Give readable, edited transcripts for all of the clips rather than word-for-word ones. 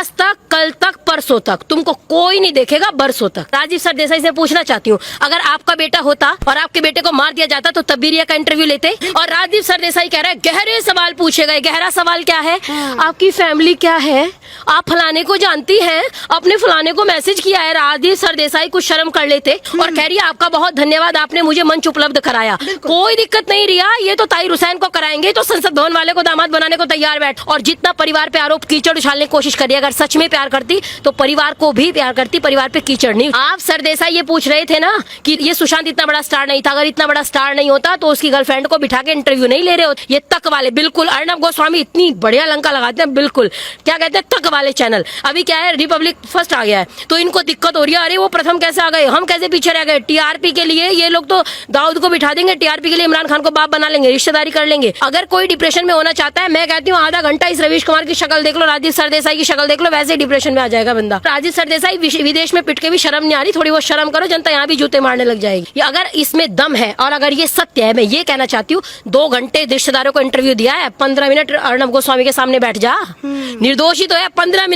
आज तक, कल तक, परसों तक तुमको कोई नहीं देखेगा, बरसों तक। राजीव सरदेसाई से पूछना चाहती हूँ, अगर आपका बेटा होता और आपके बेटे को मार दिया जाता तो तब भी रिया का इंटरव्यू लेते? और राजीव सरदेसाई कह रहा है गहरे सवाल पूछे गए। गहरा सवाल क्या है? आपकी फैमिली क्या है? आप फलाने को जानती हैं? अपने फलाने को मैसेज किया है। राजीव सरदेसाई कुछ शर्म कर लेते और कह रही है आपका बहुत धन्यवाद, आपने मुझे मंच उपलब्ध कराया। कोई दिक्कत नहीं रिया, ये तो ताहिर हुसैन को कराएंगे तो संसद भवन वाले को दामाद बनाने को तैयार बैठ। और जितना परिवार पे आरोप कीचड़ उछालने की कोशिश करिए, अगर सच में प्यार करती तो परिवार को भी प्यार करती, परिवार पे कीचड़ नहीं। आप सरदेसाई ये पूछ रहे थे ना कि ये सुशांत इतना बड़ा स्टार नहीं था, अगर इतना बड़ा स्टार नहीं होता तो उसकी गर्लफ्रेंड को बिठा के इंटरव्यू नहीं ले रहे होते। ये तक वाले, बिल्कुल अर्णब गोस्वामी इतनी बढ़िया लंका लगाते हैं, बिल्कुल क्या कहते हैं तक वाले चैनल। अभी क्या है, रिपब्लिक फर्स्ट आ गया है तो इनको दिक्कत हो रही है, अरे वो प्रथम कैसे आ गए, हम कैसे पीछे रह गए। टीआरपी के लिए ये लोग तो दाऊद को बिठा देंगे, टीआरपी के लिए इमरान खान को बाप बना लेंगे, रिश्तेदारी कर लेंगे। अगर कोई डिप्रेशन में होना चाहता है, मैं कहती हूँ आधा घंटा इस रवीश कुमार की शक्ल देख लो, राजीव सरदेसाई की शक्ल देख लो, वैसे डिप्रेशन में आ जाएगा बंदा। राजीव सरदेसाई विदेश में पिट के भी शर्म नहीं आ रही, थोड़ी बहुत शर्म करो, जनता यहाँ भी जूते मारने लग जाएगी। अगर इसमें दम है और अगर ये सत्य है, मैं ये कहना चाहती हूँ 2 घंटे रिश्तेदारों को इंटरव्यू दिया है, 15 मिनट अर्णब गोस्वामी के सामने बैठ जा। निर्दोषी तो है, 15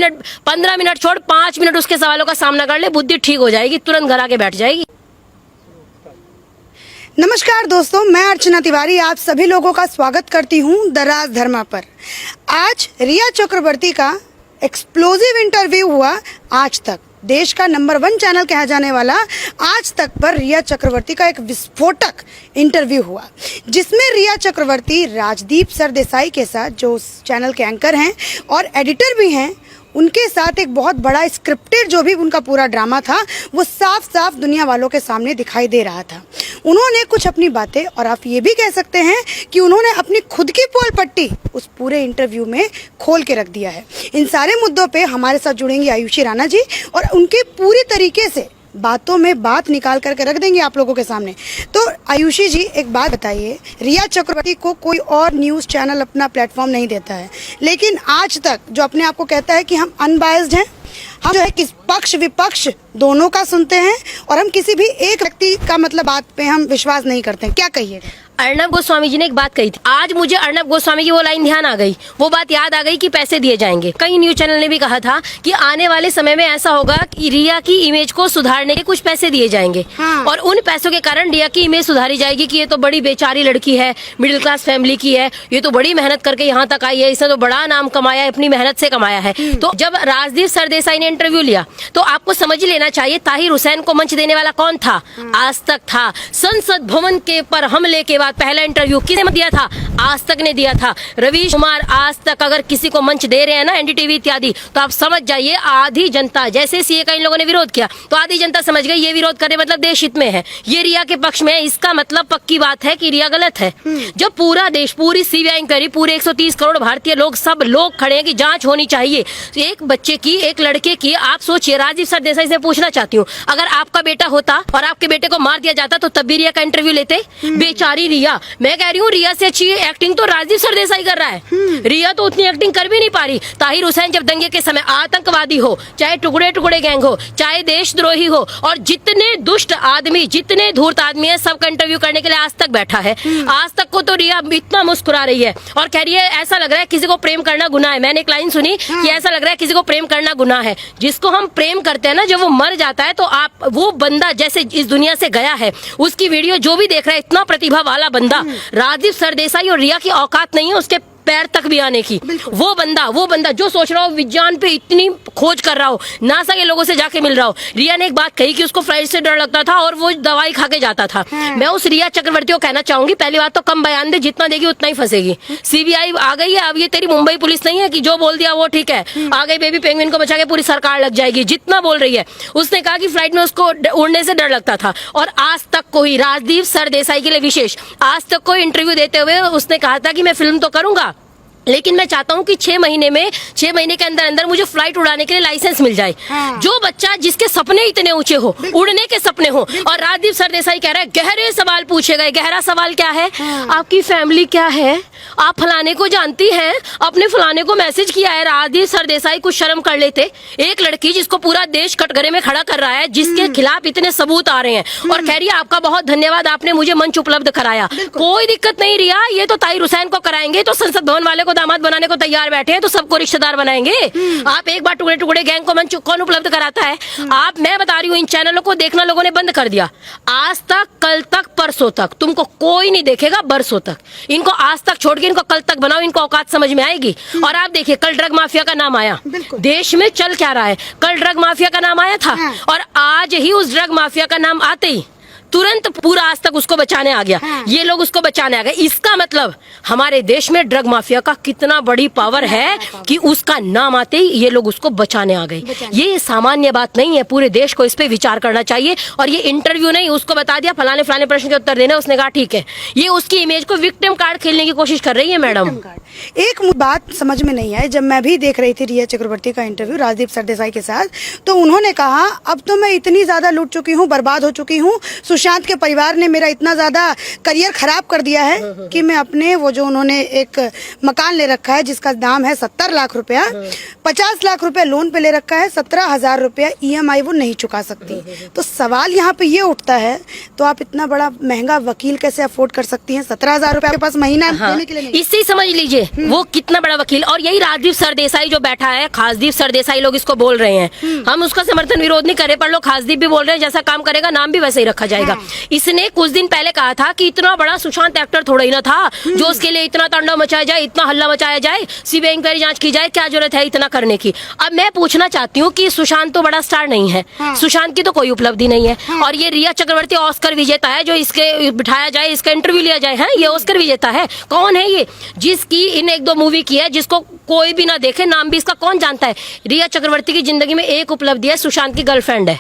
मिनट छोड़ 5 मिनट उसके सवालों का सामना कर ले, बुद्धि ठीक हो जाएगी, तुरंत घर आके बैठ जाएगी। नमस्कार दोस्तों, मैं अर्चना तिवारी आप सभी लोगों का स्वागत करती हूं द राज धर्मा पर। आज रिया चक्रवर्ती का एक्सप्लोसिव इंटरव्यू हुआ आज तक। देश का नंबर 1 चैनल कहा जाने वाला आज तक पर रिया चक्रवर्ती का एक विस्फोटक इंटरव्यू हुआ, जिसमें रिया चक्रवर्ती राजदीप सरदेसाई के साथ, जो उस चैनल के एंकर हैं और एडिटर भी हैं, उनके साथ एक बहुत बड़ा स्क्रिप्टेड जो भी उनका पूरा ड्रामा था वो साफ साफ दुनिया वालों के सामने दिखाई दे रहा था। उन्होंने कुछ अपनी बातें, और आप ये भी कह सकते हैं कि उन्होंने अपनी खुद की पोल पट्टी उस पूरे इंटरव्यू में खोल के रख दिया है। इन सारे मुद्दों पे हमारे साथ जुड़ेंगी आयुषी राणा जी और उनके पूरी तरीके से बातों में बात निकाल करके रख देंगे आप लोगों के सामने। तो आयुषी जी एक बात बताइए, रिया चक्रवर्ती को कोई और न्यूज़ चैनल अपना प्लेटफॉर्म नहीं देता है, लेकिन आज तक जो अपने आप को कहता है कि हम अनबायस्ड हैं, हम जो है किस पक्ष विपक्ष दोनों का सुनते हैं और हम किसी भी एक व्यक्ति का मतलब बात पे हम विश्वास नहीं करते हैं, क्या कहिए? अर्णब गोस्वामी जी ने एक बात कही थी, आज मुझे अर्णब गोस्वामी की वो लाइन ध्यान आ गई, वो बात याद आ गई कि पैसे दिए जाएंगे। कई न्यूज चैनल ने भी कहा था कि आने वाले समय में ऐसा होगा कि रिया की इमेज को सुधारने के कुछ पैसे दिए जाएंगे। और उन पैसों के कारण रिया की इमेज सुधारी जाएगी कि ये तो बड़ी बेचारी लड़की है, मिडिल क्लास फैमिली की है, ये तो बड़ी मेहनत करके यहाँ तक आई है, इसने तो बड़ा नाम कमाया है, अपनी मेहनत से कमाया है। तो जब राजदीप सरदेसाई ने इंटरव्यू लिया तो आपको समझ लेना चाहिए ताहिर हुसैन को मंच देने वाला कौन था? आज तक था। संसद भवन के पर हमले के बाद पहला इंटरव्यू किसने दिया था? आज तक ने दिया था। रवीश कुमार आज तक अगर किसी को मंच दे रहे हैं ना, एनडीटीवी इत्यादि, तो आप समझ जाइए आधी जनता, जैसे सीए का इन लोगों ने विरोध किया तो आधी जनता समझ गई ये विरोध करने मतलब देश हित में है, ये रिया के पक्ष में है, इसका मतलब पक्की बात है कि रिया गलत है। जब पूरा देश, पूरी सीबीआई इंक्वायरी, पूरे 130 करोड़ भारतीय लोग, सब लोग खड़े हैं कि जांच होनी चाहिए एक बच्चे की, एक लड़के की। आप सोचिए, राजीव सरदेसाई से पूछना चाहती हूँ, अगर आपका बेटा होता और आपके बेटे को मार दिया जाता तो तब भी रिया का इंटरव्यू लेते? बेचारी रिया, मैं कह रही हूँ रिया से अच्छी एक्टिंग तो राजीव सरदेसाई कर रहा है। रिया तो उतनी एक्टिंग कर भी नहीं पा रही। ताहिर हुसैन जब दंगे के समय आतंकवादी हो, चाहे टुकड़े टुकड़े गैंग हो, चाहे देशद्रोही हो, और जितने दुष्ट आदमी, जितने धूर्त आदमी है, सबका इंटरव्यू करने के लिए आज तक बैठा है। आज तक को तो रिया इतना मुस्कुरा रही है और कह रही है ऐसा लग रहा है किसी को प्रेम करना गुनाह है। मैंने एक लाइन सुनी कि ऐसा लग रहा है किसी को प्रेम करना गुनाह है। जिसको हम प्रेम करते हैं ना, जब वो मर जाता है तो आप, वो बंदा जैसे इस दुनिया से गया है, उसकी वीडियो जो भी देख रहा है, इतना प्रतिभा वाला बंदा, राजीव सरदेसाई और रिया की औकात नहीं है उसके पैर तक भी आने की। वो बंदा जो सोच रहा हो, विज्ञान पे इतनी खोज कर रहा हो, नासा के लोगों से जाके मिल रहा हो। रिया ने एक बात कही कि उसको फ्लाइट से डर लगता था और वो दवाई खा के जाता था। मैं उस रिया चक्रवर्ती को कहना चाहूंगी, पहली बात तो कम बयान दे, जितना देगी उतना ही फंसेगी। सीबीआई आ गई है, अब ये तेरी मुंबई पुलिस नहीं है कि जो बोल दिया वो ठीक है। आ गई बेबी पेंगुइन को बचा के पूरी सरकार लग जाएगी, जितना बोल रही है। उसने कहा कि फ्लाइट में उसको उड़ने से डर लगता था और आज तक कोई, राजदीप सरदेसाई के लिए विशेष, आज तक कोई इंटरव्यू देते हुए उसने कहा था कि मैं फिल्म तो करूंगा, लेकिन मैं चाहता हूं कि 6 महीने के अंदर अंदर मुझे फ्लाइट उड़ाने के लिए लाइसेंस मिल जाए। जो बच्चा जिसके सपने इतने ऊंचे हो, उड़ने के सपने हो, और राजदीप सरदेसाई कह रहा है गहरे सवाल पूछे गए। गहरा सवाल क्या है? आपकी फैमिली क्या है? आप फलाने को जानती हैं? अपने फलाने को मैसेज किया है। राजदीप सरदेसाई कुछ शर्म कर लेते। एक लड़की जिसको पूरा देश कटघरे में खड़ा कर रहा है, जिसके खिलाफ इतने सबूत आ रहे हैं, और कह रही है आपका बहुत धन्यवाद, आपने मुझे मंच उपलब्ध कराया। कोई दिक्कत नहीं रिया, ये तो ताहिर हुसैन को कराएंगे तो संसद भवन वाले को दामाद बनाने को तैयार बैठे हैं तो सबको रिश्तेदार बनाएंगे। आप एक बार टुकड़े टुकड़े गैंग को मंच कौन उपलब्ध कराता है? आप, मैं बता रही हूँ, इन चैनलों को देखना लोगों ने बंद कर दिया। आज तक, कल तक, परसों तक तुमको कोई नहीं देखेगा, बरसों तक। इनको आज तक छोड़ के इनको कल तक बनाओ, इनको औकात समझ में आएगी। और आप देखिए, कल ड्रग माफिया का नाम आया, देश में चल क्या रहा है। कल ड्रग माफिया का नाम आया था और आज ही उस ड्रग माफिया का नाम आते ही तुरंत पूरा आज तक उसको बचाने आ गया। ये लोग उसको बचाने आ गए। इसका मतलब हमारे देश में ड्रग माफिया का कितना बड़ी पावर है कि उसका नाम आते ही ये लोग उसको बचाने आ गए। ये सामान्य बात नहीं है, पूरे देश को इस पे विचार करना चाहिए। और ये इंटरव्यू नहीं, उसको बता दिया फलाने फलाने प्रश्न के उत्तर देने, उसने कहा ठीक है। ये उसकी इमेज को विक्टिम कार्ड खेलने की कोशिश कर रही है मैडम। एक बात समझ में नहीं आई, जब मैं भी देख रही थी रिया चक्रवर्ती का इंटरव्यू राजदीप सरदेसाई के साथ, तो उन्होंने कहा अब तो मैं इतनी ज्यादा लूट चुकी हूँ, बर्बाद हो चुकी हूँ, सुशांत के परिवार ने मेरा इतना ज्यादा करियर खराब कर दिया है कि मैं अपने वो जो उन्होंने एक मकान ले रखा है जिसका दाम है 70 लाख रुपया, 50 लाख रुपया लोन पे ले रखा है, 17,000 रुपया EMI वो नहीं चुका सकती। तो सवाल यहाँ पे ये उठता है, तो आप इतना बड़ा महंगा वकील कैसे अफोर्ड कर सकती हैं? 17,000 रुपया आपके पास महीना देने के लिए नहीं। इससे समझ लीजिए वो कितना बड़ा वकील। और यही राजदीप सरदेसाई जो बैठा है, खासदीप सरदेसाई लोग इसको बोल रहे हैं, हम उसका समर्थन विरोध नहीं करे, पर लोग खासदीप भी बोल रहे हैं जैसा काम करेगा नाम भी वैसे ही रखा जाएगा। इसने कुछ दिन पहले कहा था कि इतना बड़ा सुशांत एक्टर थोड़ा ही ना था जो उसके लिए इतना तांडव मचाया जाए, इतना हल्ला मचाया जाए, सीबीआई इंक्वायरी जांच की जाए, क्या जरूरत है इतना करने की। अब मैं पूछना चाहती हूँ कि सुशांत तो बड़ा स्टार नहीं है, सुशांत की तो कोई उपलब्धि नहीं है। और ये रिया चक्रवर्ती ऑस्कर विजेता है, जो इसके बिठाया जाए, इसका इंटरव्यू लिया जाए, है ये ऑस्कर विजेता है। कौन है ये? जिसकी इन 1-2 मूवी की है, जिसको कोई भी ना देखे, नाम भी इसका कौन जानता है। रिया चक्रवर्ती की जिंदगी में एक उपलब्धि है, सुशांत की गर्लफ्रेंड है।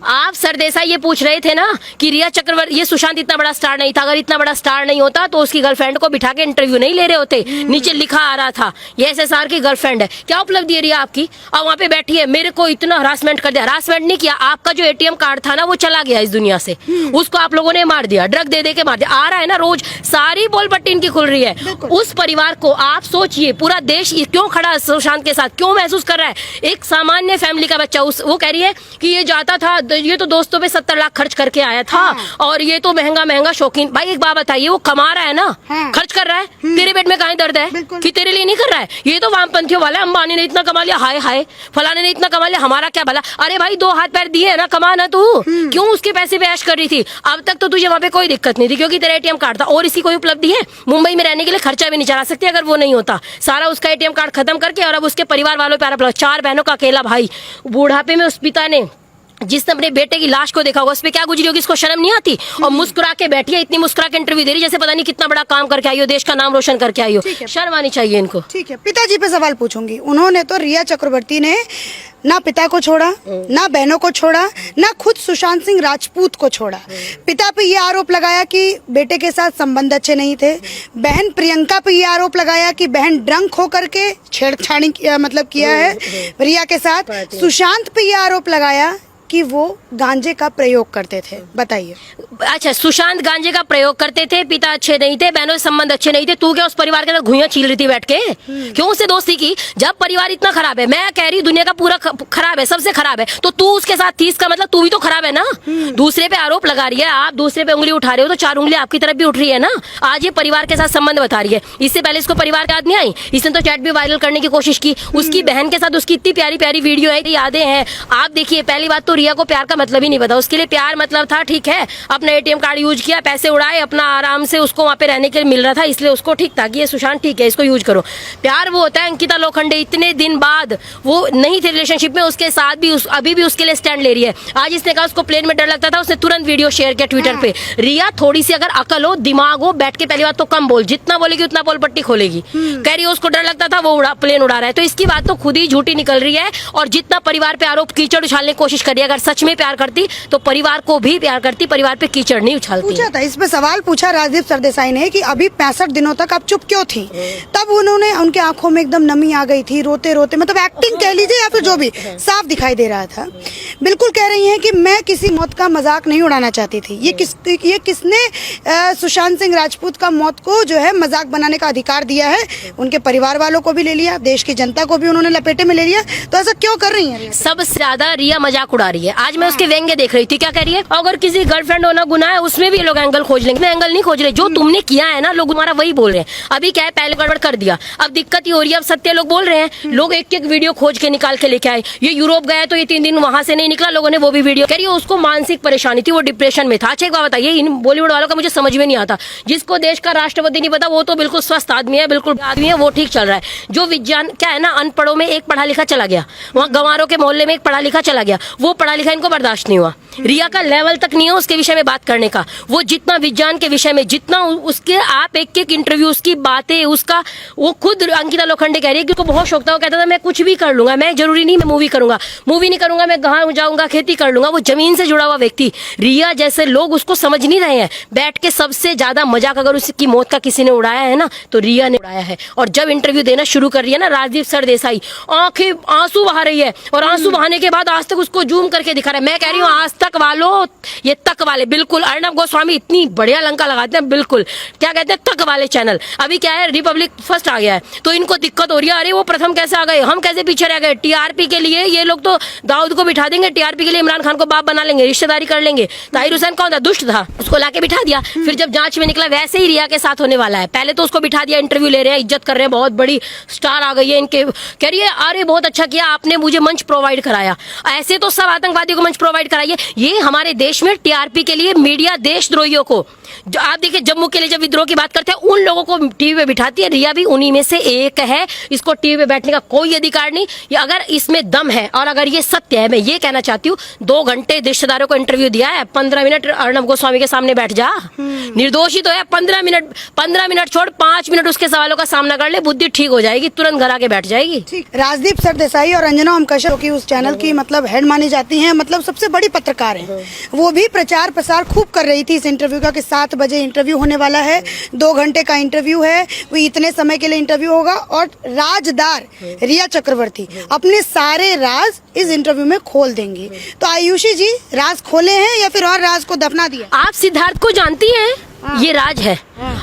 आप सरदेसाई ये पूछ रहे थे ना कि रिया चक्रवर्ती, ये सुशांत इतना बड़ा स्टार नहीं था, अगर इतना बड़ा स्टार नहीं होता तो उसकी गर्लफ्रेंड को बिठा के इंटरव्यू नहीं ले रहे होते। नीचे लिखा आ रहा था ये SSR की गर्लफ्रेंड है। क्या उपलब्धि है रिया आपकी? और वहां पे बैठी है, मेरे को इतना हरासमेंट कर दिया। हरासमेंट नहीं किया, आपका जो ATM कार्ड था ना वो चला गया इस दुनिया से, उसको आप लोगों ने मार दिया, ड्रग दे दे के मार दिया। आ रहा है ना रोज, सारी बोल पट्टी इनकी खुल रही है। उस परिवार को आप सोचिए, पूरा देश क्यों खड़ा है सुशांत के साथ, क्यों महसूस कर रहा है? एक सामान्य फैमिली का बच्चा, वो कह रही है कि ये जाता था, ये तो दोस्तों पे 70 लाख खर्च करके आया था और ये तो महंगा महंगा शौकीन। भाई एक बात बताइए, वो कमा रहा है ना, खर्च कर रहा है, तेरे पेट में कहाँ दर्द है कि तेरे लिए नहीं कर रहा है? ये तो वामपंथियों वाला, अंबानी ने इतना कमा लिया, हाय हाय, फलाने ने इतना कमा लिया, हमारा क्या भला। अरे भाई 2 हाथ पैर दिए ना, कमा ना तू, क्यों उसके पैसे पे ऐश कर रही थी? अब तक तो तुझे वहां पे कोई दिक्कत नहीं थी क्योंकि तेरा ATM कार्ड था। और इसकी कोई उपलब्धि है? मुंबई में रहने के लिए खर्चा भी नहीं चला सकती अगर वो नहीं होता। सारा उसका ATM कार्ड खत्म करके और अब उसके परिवार वालों पे आरोप लगा। 4 बहनों का अकेला भाई, बुढ़ापे में उस पिता ने, जिसने अपने बेटे की लाश को देखा होगा, उस पे क्या गुजरी होगी, इसको शर्म नहीं आती? और मुस्कुरा के बैठी है, इतनी मुस्कुरा के इंटरव्यू दे रही जैसे पता नहीं कितना बड़ा काम करके आई हो, देश का नाम रोशन करके आई हो। शर्म आनी चाहिए इनको। ठीक है, पिताजी पे सवाल पूछूंगी। उन्होंने तो, रिया चक्रवर्ती ने ना पिता को छोड़ा, ना बहनों को छोड़ा, ना खुद सुशांत सिंह राजपूत को छोड़ा। पिता पे ये आरोप लगाया कि बेटे के साथ संबंध अच्छे नहीं थे। बहन प्रियंका पे ये आरोप लगाया कि बहन ड्रंक होकर के छेड़छाड़ी किया है रिया के साथ। सुशांत पे ये आरोप लगाया कि वो गांजे का प्रयोग करते थे। बताइए। अच्छा, सुशांत गांजे का प्रयोग करते थे, पिता अच्छे नहीं थे, बहनों से संबंध अच्छे नहीं थे। तू क्या उस परिवार के साथ घुइयां छील रही थी बैठ के? क्यों उससे दोस्ती की? जब परिवार इतना खराब है, मैं कह रही दुनिया का पूरा खराब है, सबसे खराब है, तो तू उसके साथ थी, इसका मतलब तू भी तो खराब है ना। दूसरे पे आरोप लगा रही है, आप दूसरे पे उंगली उठा रहे हो तो 4 उंगली आपकी तरफ भी उठ रही है ना। आज ये परिवार के साथ संबंध बता रही है, इससे पहले इसको परिवार की याद नहीं आई? इसने तो चैट भी वायरल करने की कोशिश की, उसकी बहन के साथ उसकी इतनी प्यारी प्यारी वीडियो है, यादें हैं। आप देखिए, पहली बात तो रिया को प्यार का मतलब ही नहीं पता। उसके लिए प्यार मतलब था, ठीक है, अपना ATM कार्ड यूज किया, पैसे उड़ाए, अपना आराम से उसको वहां पे रहने के लिए मिल रहा था, इसलिए उसको ठीक था कि ये सुशांत ठीक है, इसको यूज करो। प्यार वो होता है, अंकिता लोखंडे इतने दिन बाद वो नहीं थे रिलेशनशिप में, उसके साथ भी अभी भी उसके लिए स्टैंड ले रही है। आज इसने कहा उसको प्लेन में डर लगता था, उसने तुरंत वीडियो शेयर किया ट्विटर पे। रिया थोड़ी सी अगर अकल हो, दिमाग हो, बैठ के पहली बात तो कम बोल, जितना बोलेगी उतना बोल पट्टी खोलेगी। कह रही है उसको डर लगता था, वो प्लेन उड़ा रहा है, तो इसकी बात तो खुद ही झूठी निकल रही है। और जितना परिवार पे आरोप कीचड़ उछालने की कोशिश कर रही है, अगर सच में प्यार करती तो परिवार को भी प्यार करती, परिवार पे कीचड़ नहीं उछालती। पूछा था, इस पे सवाल पूछा राजदीप सरदेसाई ने कि अभी 65 दिनों तक आप चुप क्यों थी? तब उन्होंने, उनके आंखों में एकदम नमी आ गई थी, रोते रोते, मतलब एक्टिंग कह लीजिए या फिर जो भी, साफ दिखाई दे रहा था। बिल्कुल कह रही हैं कि मैं किसी मौत का मजाक नहीं उड़ाना चाहती थी। ये किसने सुशांत सिंह राजपूत का मौत को जो है मजाक बनाने का अधिकार दिया है? उनके परिवार वालों को भी ले लिया, देश की जनता को भी उन्होंने लपेटे में ले लिया। तो ऐसा क्यों कर रही है? सबसे ज्यादा रिया मजाक उड़ा रही है। आज मैं उसके व्यंग्य देख रही थी, क्या कह रही है, अगर किसी गर्लफ्रेंड होना गुनाह है उसमें भी ये लोग एंगल खोज लेंगे। मैं एंगल नहीं खोज रहे, जो तुमने किया है ना, लोग तुम्हारा वही बोल रहे हैं। अभी क्या है, पहले गड़बड़ कर दिया, अब दिक्कत ये हो रही है, अब सत्य लोग बोल रहे हैं। लोग एक एक वीडियो खोज के निकाल के लेके आए। ये यूरोप गया तो ये 3 दिन वहां से नहीं निकला, लोगों ने वो भी वीडियो कह रही है उसको मानसिक परेशानी थी, वो डिप्रेशन में था। अच्छा एक बात बताइए, इन बॉलीवुड वालों का मुझे समझ में नहीं आता, जिसको देश का राष्ट्रपति नहीं पता वो तो बिल्कुल स्वस्थ आदमी है, बिल्कुल आदमी है, वो ठीक चल रहा है। जो विज्ञान क्या है ना, अनपढ़ों में एक पढ़ा लिखा चला गया, वहाँ गंवारों के मोहल्ले में एक पढ़ा लिखा चला गया, वो पढ़ा लिखा इनको बर्दाश्त नहीं हुआ। रिया का लेवल तक नहीं है उसके विषय में बात करने का। वो जितना विज्ञान के विषय में, जितना उसके आप एक एक इंटरव्यू, उसकी बातें, उसका, वो खुद अंकिता लोखंडे कह रही है कि उसको बहुत शौक था, वो कहता था मैं कुछ भी कर लूंगा, मैं जरूरी नहीं मैं मूवी करूंगा, मूवी नहीं करूंगा, मैं गाँव जाऊंगा, खेती कर लूंगा। वो जमीन से जुड़ा हुआ व्यक्ति। रिया जैसे लोग उसको समझ नहीं रहे हैं। बैठ के सबसे ज्यादा मजाक अगर उसकी मौत का किसी ने उड़ाया है ना, तो रिया ने उड़ाया है। और जब इंटरव्यू देना शुरू कर रही है ना राजदीप सरदेसाई, आंखें आंसू बहा रही है, और आंसू बहाने के बाद आज तक उसको जूम करके दिखा रहा है। मैं कह रही हूँ आज तक वालों, ये तक वाले बिल्कुल, अर्णब गोस्वामी इतनी बढ़िया लंका लगाते हैं, बिल्कुल क्या कहते हैं तक वाले चैनल। अभी क्या है, रिपब्लिक फर्स्ट आ गया है तो इनको दिक्कत हो रही है, अरे वो प्रथम कैसे आ गए, हम कैसे पीछे रह गए। टीआरपी के लिए ये लोग तो दाऊद को बिठा देंगे, टीआरपी के लिए इमरान खान को बाप बना लेंगे, रिश्तेदारी कर लेंगे। ताहिर हुसैन कौन था, दुष्ट था, उसको लाके बिठा दिया। फिर जब जांच में निकला वैसे ही रिया के साथ होने वाला है। पहले तो उसको बिठा दिया, इंटरव्यू ले रहे हैं, इज्जत कर रहे हैं, बहुत बड़ी स्टार आ गई है इनके, कह रही है अरे बहुत अच्छा किया आपने मुझे मंच प्रोवाइड कराया। ऐसे तो सब आतंकवादियों को मंच प्रोवाइड कराइए। ये हमारे देश में टीआरपी के लिए मीडिया देशद्रोहियों को, जो आप देखिए जम्मू के लिए जब विद्रोह की बात करते हैं उन लोगों को टीवी पे बिठाती है। रिया भी उन्हीं में से एक है। इसको टीवी पे बैठने का कोई अधिकार नहीं। ये अगर इसमें दम है और अगर ये सत्य है, मैं ये कहना चाहती हूँ, 2 घंटे रिश्तेदारों को इंटरव्यू दिया है, 15 मिनट अर्णब गोस्वामी के सामने बैठ जा। निर्दोषी तो है, 15 मिनट छोड़ 5 मिनट उसके सवालों का सामना कर ले, बुद्धि ठीक हो जाएगी, तुरंत घर आके बैठ जाएगी। ठीक। राजदीप सरदेसाई और अंजना ओम कश्यप की उस चैनल की मतलब हेड मानी जाती हैं, मतलब सबसे बड़ी पत्रकार हैं। वो भी प्रचार प्रसार खूब कर रही थी इस इंटरव्यू का कि 7 बजे इंटरव्यू होने वाला है, 2 घंटे का इंटरव्यू है, वो इतने समय के लिए इंटरव्यू होगा। और राजदार रिया चक्रवर्ती अपने सारे राज इस इंटरव्यू में खोल देंगी। तो आयुषी जी, राज खोले हैं या फिर और राज को दफना दिया? आप सिद्धार्थ को जानती हैं? ये राज है।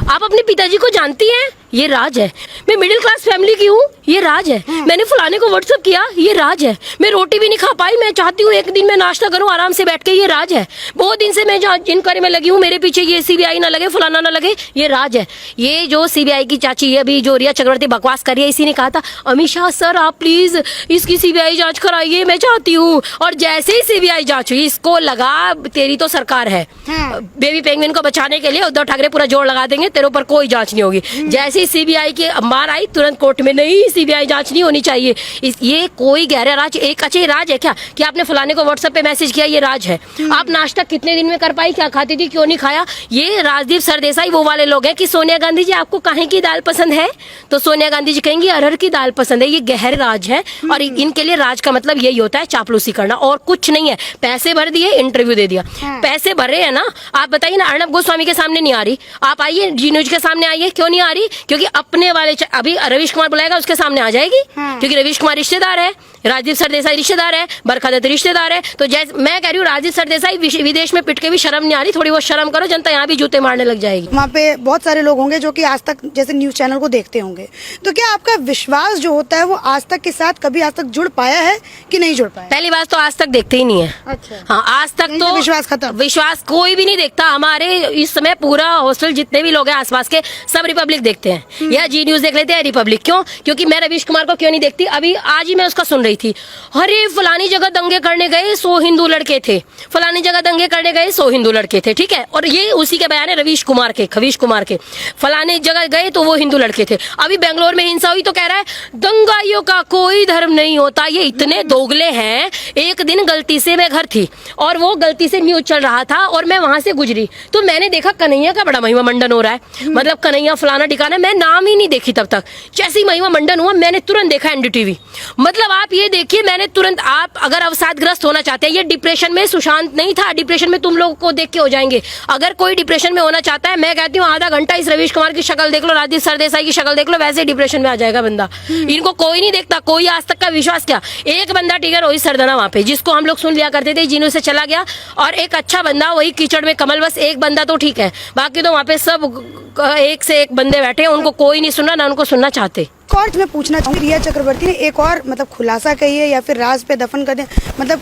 आप अपने पिताजी को जानती हैं? ये राज है। मैं मिडिल क्लास फैमिली की हूँ, ये राज है। मैंने फलाने को व्हाट्सएप किया, ये राज है। मैं रोटी भी नहीं खा पाई, मैं चाहती हूँ एक दिन मैं नाश्ता करूँ आराम से बैठ के, ये राज है। बहुत दिन से मैं इंक्वायरी में लगी हूँ, मेरे पीछे ये सीबीआई ना लगे, फलाना ना लगे, ये राज है। ये जो सीबीआई की चाची है अभी जो रिया चक्रवर्ती बकवास कर रही है, इसी ने कहा था अमित शाह सर आप प्लीज इसकी सीबीआई जांच कराइए, मैं चाहती हूँ। और जैसे ही सीबीआई जांच हुई, इसको लगा तेरी तो सरकार है, बेबी पेंगुइन को बचाने के लिए उद्धव ठाकरे पूरा जोर लगा देंगे, तेरे ऊपर कोई जांच नहीं होगी। जैसे ही सीबीआई की मार आई, तुरंत कोर्ट में नहीं सीबीआई जांच नहीं होनी चाहिए। ये कोई गहरा राज, एक अच्छा राज है क्या कि आपने फलाने को व्हाट्सएप पे मैसेज किया, ये राज है। आप नाश्ता कितने दिन में कर पाई, क्या खाती थी, क्यों नहीं खाया। ये राजदीप सरदेसाई वो वाले लोग हैं कि सोनिया गांधी जी आपको काहे की दाल पसंद है, तो सोनिया गांधी जी कहेंगी अरहर की दाल पसंद है। ये गहरे राज है और इनके लिए राज का मतलब यही होता है चापलूसी करना और कुछ नहीं है। पैसे भर दिए, इंटरव्यू दे दिया। पैसे भर रहे हैं ना, आप बताइए ना, अर्णब गोस्वामी के सामने नहीं आ रही, आप आइए जी न्यूज के सामने आइए, क्यों नहीं आ रही, क्योंकि अपने वाले अभी रवीश कुमार बुलाएगा उसके सामने आ जाएगी, क्योंकि रवीश कुमार रिश्तेदार है, राजदीप सरदेसाई रिश्तेदार है, बरखा दत्त रिश्तेदार है। तो जैसे मैं कह रही हूँ राजदीप सरदेसाई विदेश में पिट के भी शर्म नहीं आ रही, थोड़ी बहुत शर्म करो, जनता यहाँ भी जूते मारने लग जाएगी। वहाँ पे बहुत सारे लोग होंगे जो कि आज तक जैसे न्यूज चैनल को देखते होंगे, तो क्या आपका विश्वास जो होता है वो आज तक के साथ कभी आज तक जुड़ पाया है कि नहीं जुड़ पाया? पहली बात तो आज तक देखते ही नहीं है। अच्छा। हाँ, आज तक तो विश्वास खत्म, विश्वास कोई भी नहीं देखता। हमारे इस समय पूरा हॉस्टल जितने भी लोग हैं आसपास के सब रिपब्लिक देखते हैं या जी न्यूज देख लेते हैं रिपब्लिक। क्यों? क्योंकि मैं रवीश कुमार को क्यों नहीं देखती, अभी आज ही मैं उसका सुन रही थी, अरे फलानी जगह दंगे करने गए 100 हिंदू लड़के थे, फलानी जगह दंगे करने गए 100 हिंदू लड़के थे, ठीक है। और ये उसी के बयान है रवीश कुमार के, खवीश कुमार के, फलाने जगह गए तो वो हिंदू लड़के थे। अभी बेंगलोर में हिंसा हुई तो कह रहा है दंगाइयों का कोई धर्म नहीं होता। ये इतने दोगले हैं। एक दिन गलती से मैं घर थी और वो गलती से न्यूज चल रहा था और मैं वहां से गुजरी तो मैंने देखा कन्हैया का बड़ा महिमा मंडन हो रहा है, मतलब कन्हैया फलाना ठिकाना, मैं नाम ही नहीं देखी तब तक। जैसे ही महिमा मंडन हुआ मैंने तुरंत देखा एनडीटीवी। मतलब आप ये देखिए, मैंने तुरंत, आप अगर अवसादग्रस्त होना चाहते हैं, ये डिप्रेशन में सुशांत नहीं था, डिप्रेशन में तुम लोग को देख के हो जाएंगे। अगर कोई डिप्रेशन में होना चाहता है, मैं कहती हूँ आधा घंटा इस रवीश कुमार की शक्ल देख लो, राजदीप सरदेसाई की शक्ल देख लो, वैसे ही डिप्रेशन में आ जाएगा बंदा। इनको कोई नहीं देखता, कोई आज तक का विश्वास क्या। एक बंदा टिका रोहित सरदाना वहां पे, जिसको हम लोग सुन लिया करते थे, जिन्हों से चला गया, और एक अच्छा बंदा वही कीचड़ में कमल, बस एक बंदा तो ठीक है, बाकी तो वहां पे सब एक से एक बंदे बैठे हैं, उनको कोई नहीं सुनना, ना उनको सुनना चाहते। कोर्ट में पूछना चाहूंगी, रिया चक्रवर्ती ने एक और मतलब खुलासा कही है या फिर राज पे दफन कर दिया, मतलब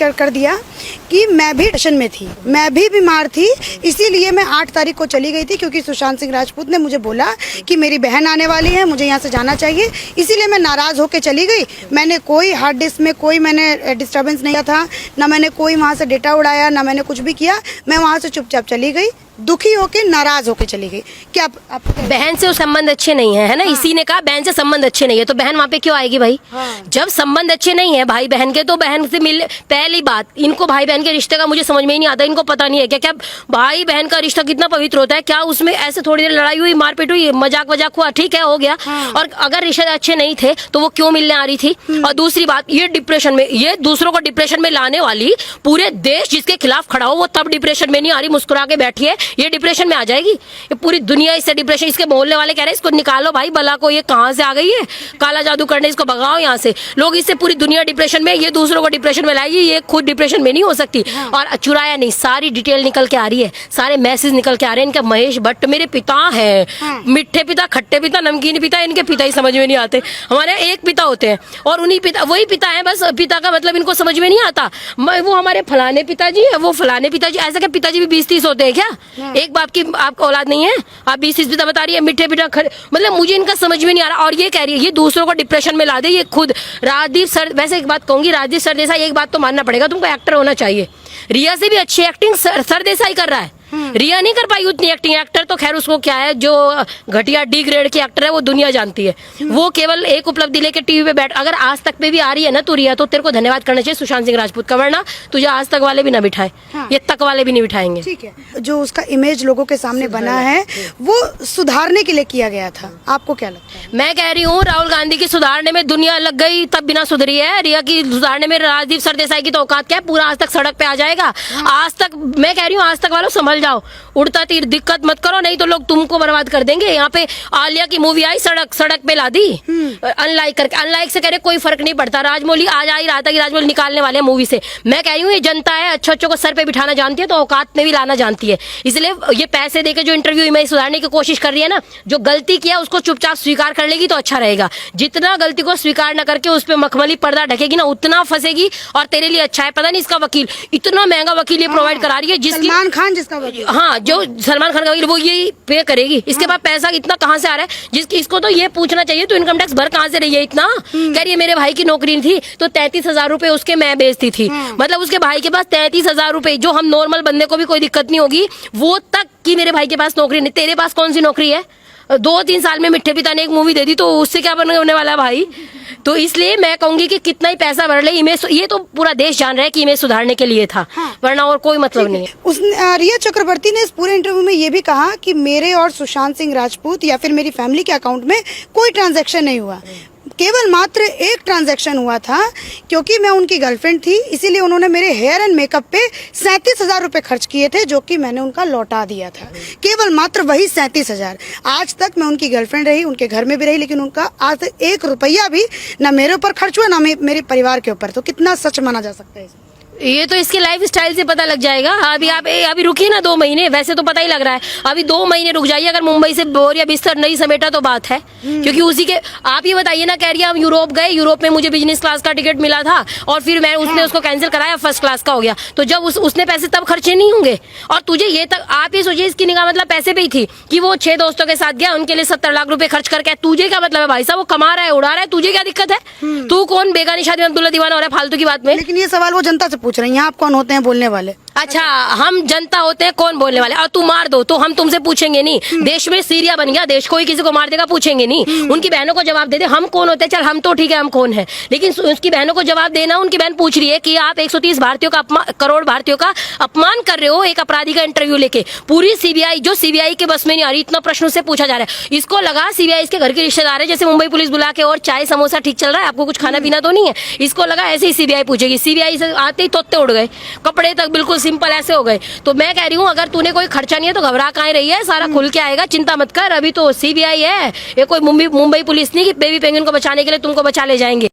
कर दिया कि मैं भी टेंशन में थी, मैं भी बीमार थी, इसीलिए मैं 8 तारीख को चली गई थी, क्योंकि सुशांत सिंह राजपूत ने मुझे बोला कि मेरी बहन आने वाली है, मुझे यहाँ से जाना चाहिए, इसीलिए मैं नाराज होकर चली गई। मैंने कोई हार्ड डिस्क में कोई मैंने डिस्टर्बेंस नहीं किया था, ना मैंने कोई वहाँ से डेटा उड़ाया, ना मैंने कुछ भी किया, मैं वहाँ से चुपचाप चली गई, दुखी होके नाराज होके चली गई। क्या आप बहन से संबंध अच्छे नहीं है, है ना? इसी ने कहा बहन से संबंध अच्छे नहीं है, तो बहन वहाँ पे क्यों आएगी भाई? जब संबंध अच्छे नहीं है भाई बहन के, तो बहन से मिल। पहली बात, इनको भाई बहन के रिश्ते का मुझे समझ में ही नहीं आता, इनको पता नहीं है क्या क्या भाई बहन का रिश्ता कितना पवित्र होता है। क्या उसमें ऐसे थोड़ी देर लड़ाई हुई, मारपीट हुई, मजाक वजाक हुआ, ठीक है, हो गया। और अगर रिश्ते अच्छे नहीं थे तो वो क्यों मिलने आ रही थी? और दूसरी बात, ये डिप्रेशन में, ये दूसरों को डिप्रेशन में लाने वाली, पूरे देश जिसके खिलाफ खड़ा हो वो तब डिप्रेशन में नहीं आ रही, मुस्कुरा के बैठी है, ये डिप्रेशन में आ जाएगी। ये पूरी दुनिया इससे डिप्रेशन, इसके मोहल्ले वाले कह रहे हैं इसको निकालो भाई बला को, ये कहां से आ गई है, काला जादू करने, इसको भगाओ यहाँ से। लोग इससे पूरी दुनिया डिप्रेशन में, ये दूसरों को डिप्रेशन में लाएगी, ये खुद डिप्रेशन में नहीं हो सकती। और चुराया नहीं, सारी डिटेल निकल के आ रही है, सारे मैसेज निकल के आ रहे हैं। इनका महेश भट्ट मेरे पिता है, मिठे पिता, खट्टे पिता, नमकीन पिता, इनके पिता ही समझ में नहीं आते। हमारे एक पिता होते हैं और उन्हीं पिता, वही पिता है, बस पिता का मतलब इनको समझ में नहीं आता। वो हमारे फलाने पिताजी है, वो फलाने पिताजी, ऐसा क्या पिताजी भी 20-30 होते हैं क्या? एक बाप की आपका औलाद नहीं है, आप 20-30 पिता बता रही है, मिठे पिता, मतलब मुझे इनका समझ में नहीं आ रहा। और ये कह रही है ये दूसरों को डिप्रेशन में ला दे, ये खुद राजदीप सर, वैसे एक बात कहूंगी, राजदीप सरदेसाई एक बात तो मानना पड़ेगा, तुमको एक्टर होना चाहिए। रिया से भी अच्छी एक्टिंग सरदेसाई कर रहा है, रिया नहीं कर पाई उतनी एक्टिंग। एक्टर तो खैर उसको क्या है, जो घटिया डी ग्रेड की एक्टर है वो दुनिया जानती है, वो केवल एक उपलब्धि लेके टीवी पे बैठ, अगर आज तक पे भी आ रही है ना तो रिया, तो तेरे को धन्यवाद करना चाहिए सुशांत सिंह राजपूत का, वरना तुझे आज तक वाले भी ना बिठाए, ये तक वाले भी नहीं बिठाएंगे। ठीक है, जो उसका इमेज लोगों के सामने बना है वो सुधारने के लिए किया गया था, आपको क्या लगता है? मैं कह रही हूँ राहुल गांधी की सुधारने में दुनिया लग गई तब बिना सुधरी है, रिया की सुधारने में राजदीप सरदेसाई की तो औकात क्या है, पूरा आज तक सड़क पे आ जाएगा। आज तक मैं कह रही हूँ, आज तक वालों संभल जाओ, उड़ता तीर दिक्कत मत करो, नहीं तो लोग तुमको बर्बाद कर देंगे। यहाँ पे आलिया की मूवी आई, सड़क पे ला दी अनलाइक करके, अनलाइक से कह रहे कोई फर्क नहीं पड़ता। राजमौली आज आ ही रहा था कि राजमौली निकालने वाले मूवी से। मैं कह रही हूँ ये जनता है, अच्छों को सर पे बिठाना जानती है तो औकात में भी लाना जानती है, इसलिए ये पैसे देके जो इंटरव्यू इमेज सुधारने की कोशिश कर रही है ना, जो गलती किया उसको चुपचाप स्वीकार कर लेगी तो अच्छा रहेगा। जितना गलती को स्वीकार न करके उस पर मखमली पर्दा ढकेगी ना, उतना फंसेगी और तेरे लिए अच्छा है। पता नहीं इसका वकील, इतना महंगा वकील ये प्रोवाइड करा रही है, जिसकी सलमान खान जिसका वकील, हाँ, जो सलमान खान का वकील, वो ये पे करेगी। इसके पास पैसा इतना कहाँ से आ रहा है, जिसकी इसको तो ये पूछना चाहिए तो इनकम टैक्स भर कहाँ से रही है इतना। कह रही है मेरे भाई की नौकरी थी तो 33,000 रुपए उसके मैं बेचती थी, मतलब उसके भाई के पास 33,000 रुपए, जो हम नॉर्मल बंदे को भी कोई दिक्कत नहीं होगी, वो तक की मेरे भाई के पास नौकरी नहीं। तेरे पास कौन सी नौकरी है? 2-3 साल में मिठे पिता ने एक मूवी दे दी, तो उससे क्या होने वाला है भाई? तो इसलिए मैं कहूंगी कि कितना ही पैसा भर ले, इमेज, ये तो पूरा देश जान रहा है कि इमेज सुधारने के लिए था, वरना और कोई मतलब नहीं है। रिया चक्रवर्ती ने इस पूरे इंटरव्यू में ये भी कहा कि मेरे और सुशांत सिंह राजपूत या फिर मेरी फैमिली के अकाउंट में कोई ट्रांजैक्शन नहीं हुआ, केवल मात्र एक ट्रांजैक्शन हुआ था, क्योंकि मैं उनकी गर्लफ्रेंड थी, इसीलिए उन्होंने मेरे हेयर एंड मेकअप पे 37,000 रुपए खर्च किए थे, जो कि मैंने उनका लौटा दिया था, केवल मात्र वही 37,000। आज तक मैं उनकी गर्लफ्रेंड रही, उनके घर में भी रही, लेकिन उनका आज तक 1 रुपया भी ना मेरे ऊपर खर्च हुआ ना मेरे परिवार के ऊपर। तो कितना सच माना जा सकता है इसमें? ये तो इसके लाइफ स्टाइल से पता लग जाएगा। अभी आप अभी रुकिए ना 2 महीने, वैसे तो पता ही लग रहा है, अभी 2 महीने रुक जाइए। अगर मुंबई से बोर या बिस्तर नहीं समेटा तो बात है, क्योंकि उसी के, आप ये बताइए ना, कह रही है हम यूरोप गए, यूरोप में मुझे बिजनेस क्लास का टिकट मिला था और फिर मैं उसने उसको कैंसिल कराया, फर्स्ट क्लास का हो गया, तो जब उसने पैसे तब खर्चे नहीं होंगे। और तुझे ये तक, आप ये सोचिए इसकी निगाह मतलब पैसे पे ही थी कि वो 6 दोस्तों के साथ गया, उनके लिए 70 लाख रुपए खर्च करके। तुझे क्या मतलब है भाई साहब, वो कमा रहा है, उड़ा रहा है, तुझे क्या दिक्कत है? तू कौन बेगानी शादी में अब्दुल्ला दीवाना हो रहा है फालतू की बात में? लेकिन ये सवाल वो जनता से पूछ रही है, आप कौन होते हैं बोलने वाले? अच्छा, हम जनता होते हैं, कौन बोलने वाले? और तू मार दो तो हम तुमसे पूछेंगे नहीं। देश में सीरिया बन गया, देश कोई किसी को मार देगा, पूछेंगे नहीं। उनकी बहनों को जवाब दे दे, हम कौन होते हैं? चल हम तो ठीक है, हम कौन है, लेकिन उसकी बहनों को जवाब देना। उनकी बहन पूछ रही है कि आप 130 भारतीयों का करोड़ भारतीयों का अपमान कर रहे हो एक अपराधी का इंटरव्यू लेके। पूरी सीबीआई, जो सीबीआई के बस में नहीं आ रही, इतना प्रश्न उससे पूछा जा रहा है। इसको लगा सीबीआई इसके घर के रिश्तेदार है, जैसे मुंबई पुलिस बुला के और चाय समोसा ठीक चल रहा है, आपको कुछ खाना पीना तो नहीं है। इसको लगा ऐसे ही सीबीआई पूछेगी। सीबीआई से आते ही तोते उड़ गए, कपड़े तक बिल्कुल सिंपल ऐसे हो गए। तो मैं कह रही हूँ, अगर तूने कोई खर्चा नहीं है तो घबरा काहे रही है, सारा खुल के आएगा, चिंता मत कर। अभी तो सीबीआई है, ये कोई मुंबई पुलिस नहीं कि बेबी पेंगुइन को बचाने के लिए तुमको बचा ले जाएंगे।